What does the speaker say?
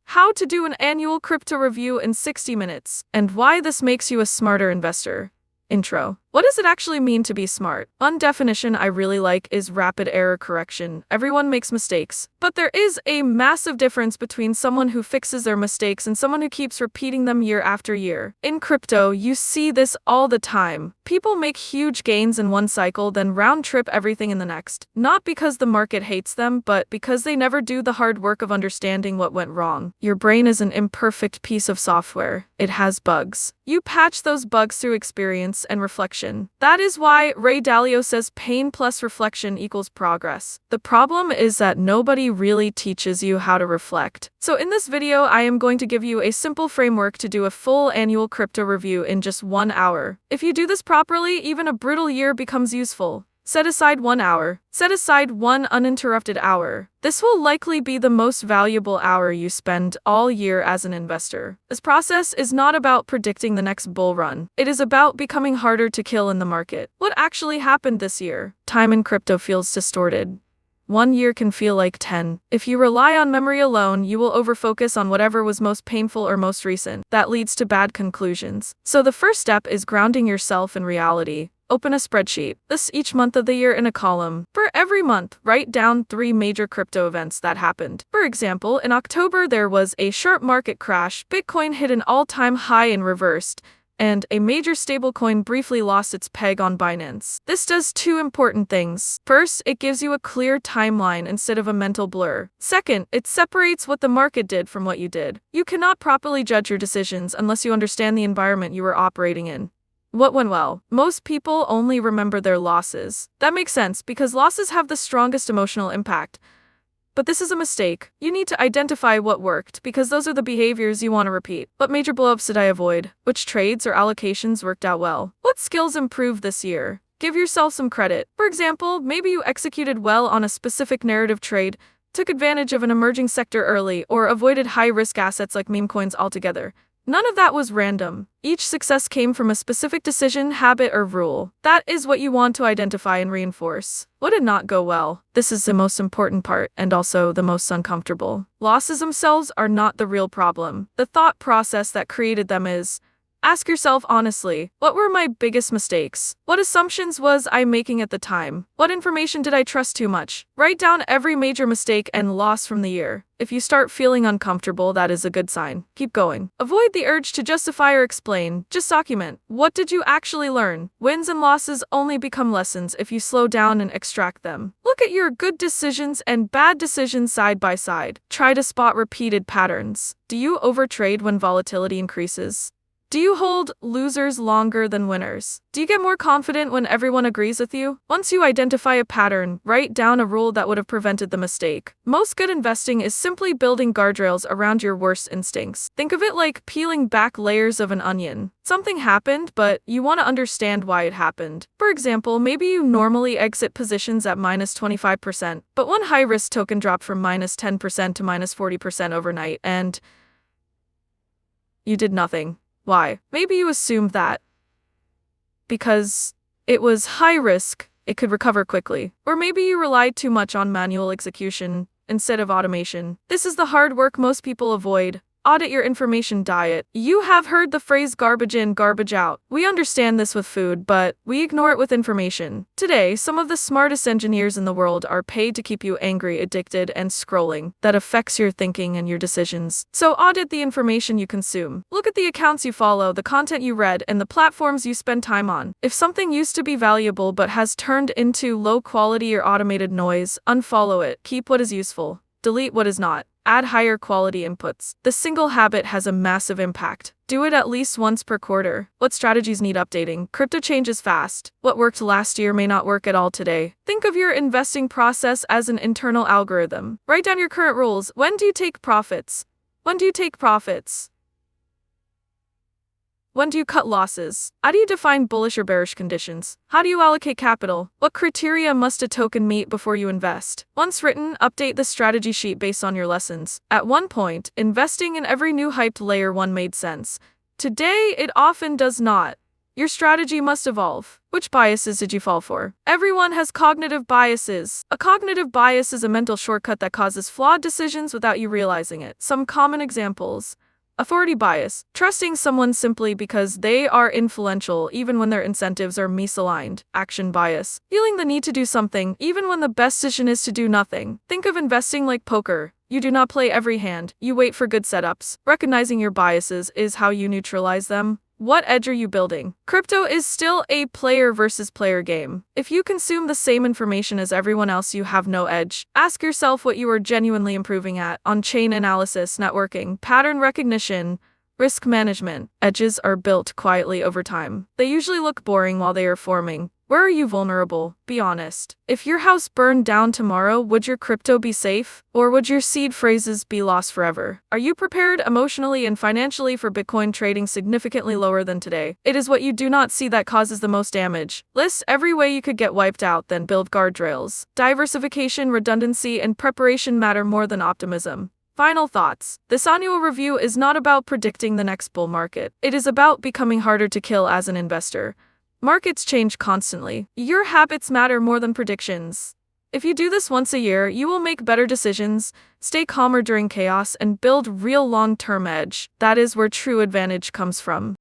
how to do an annual crypto review in 60 minutes, and why this makes you a smarter investor. Intro. What does it actually mean to be smart? One definition I really like is rapid error correction. Everyone makes mistakes, but there is a massive difference between someone who fixes their mistakes and someone who keeps repeating them year after year. In crypto, you see this all the time. People make huge gains in one cycle, then round trip everything in the next. Not because the market hates them, but because they never do the hard work of understanding what went wrong. Your brain is an imperfect piece of software. It has bugs. You patch those bugs through experience and reflection. That is why Ray Dalio says pain plus reflection equals progress. The problem is that nobody really teaches you how to reflect. So in this video, I am going to give you a simple framework to do a full annual crypto review in just 1 hour. If you do this properly, even a brutal year becomes useful. Set aside 1 hour. Set aside 1 uninterrupted hour. This will likely be the most valuable hour you spend all year as an investor. This process is not about predicting the next bull run. It is about becoming harder to kill in the market. What actually happened this year? Time in crypto feels distorted. 1 year can feel like 10. If you rely on memory alone, you will overfocus on whatever was most painful or most recent. That leads to bad conclusions. So the first step is grounding yourself in reality. Open a spreadsheet. List each month of the year in a column. For every month, write down 3 major crypto events that happened. For example, in October there was a sharp market crash, Bitcoin hit an all-time high and reversed, and a major stablecoin briefly lost its peg on Binance. This does 2 important things. First, it gives you a clear timeline instead of a mental blur. Second, it separates what the market did from what you did. You cannot properly judge your decisions unless you understand the environment you were operating in. What went well? Most people only remember their losses. That makes sense because losses have the strongest emotional impact. But this is a mistake. You need to identify what worked because those are the behaviors you want to repeat. What major blowups did I avoid? Which trades or allocations worked out well? What skills improved this year? Give yourself some credit. For example, maybe you executed well on a specific narrative trade, took advantage of an emerging sector early, or avoided high-risk assets like meme coins altogether. None of that was random. Each success came from a specific decision, habit, or rule. That is what you want to identify and reinforce. What did not go well? This is the most important part, and also the most uncomfortable. Losses themselves are not the real problem. The thought process that created them is. Ask yourself honestly, what were my biggest mistakes? What assumptions was I making at the time? What information did I trust too much? Write down every major mistake and loss from the year. If you start feeling uncomfortable, that is a good sign. Keep going. Avoid the urge to justify or explain. Just document. What did you actually learn? Wins and losses only become lessons if you slow down and extract them. Look at your good decisions and bad decisions side by side. Try to spot repeated patterns. Do you overtrade when volatility increases? Do you hold losers longer than winners? Do you get more confident when everyone agrees with you? Once you identify a pattern, write down a rule that would have prevented the mistake. Most good investing is simply building guardrails around your worst instincts. Think of it like peeling back layers of an onion. Something happened, but you want to understand why it happened. For example, maybe you normally exit positions at minus 25%, but one high-risk token dropped from minus 10% to minus 40% overnight, and you did nothing. Why? Maybe you assumed that because it was high risk, it could recover quickly. Or maybe you relied too much on manual execution instead of automation. This is the hard work most people avoid. Audit your information diet. You have heard the phrase garbage in, garbage out. We understand this with food, but we ignore it with information. Today, some of the smartest engineers in the world are paid to keep you angry, addicted, and scrolling. That affects your thinking and your decisions. So audit the information you consume. Look at the accounts you follow, the content you read, and the platforms you spend time on. If something used to be valuable but has turned into low quality or automated noise, unfollow it. Keep what is useful. Delete what is not. Add higher quality inputs. The single habit has a massive impact. Do it at least once per quarter. What strategies need updating? Crypto changes fast. What worked last year may not work at all today. Think of your investing process as an internal algorithm. Write down your current rules. When do you take profits? When do you take profits? When do you cut losses? How do you define bullish or bearish conditions? How do you allocate capital? What criteria must a token meet before you invest? Once written, update the strategy sheet based on your lessons. At one point, investing in every new hyped layer 1 made sense. Today, it often does not. Your strategy must evolve. Which biases did you fall for? Everyone has cognitive biases. A cognitive bias is a mental shortcut that causes flawed decisions without you realizing it. Some common examples: authority bias, trusting someone simply because they are influential even when their incentives are misaligned. Action bias, feeling the need to do something even when the best decision is to do nothing. Think of investing like poker. You do not play every hand, you wait for good setups. Recognizing your biases is how you neutralize them. What edge are you building? Crypto is still a player versus player game. If you consume the same information as everyone else, you have no edge. Ask yourself what you are genuinely improving at: on-chain analysis, networking, pattern recognition, risk management. Edges are built quietly over time. They usually look boring while they are forming. Where are you vulnerable? Be honest. If your house burned down tomorrow, would your crypto be safe? Or would your seed phrases be lost forever? Are you prepared emotionally and financially for Bitcoin trading significantly lower than today? It is what you do not see that causes the most damage. List every way you could get wiped out, then build guardrails. Diversification, redundancy, and preparation matter more than optimism. Final thoughts. This annual review is not about predicting the next bull market. It is about becoming harder to kill as an investor. Markets change constantly. Your habits matter more than predictions. If you do this once a year, you will make better decisions, stay calmer during chaos, and build real long-term edge. That is where true advantage comes from.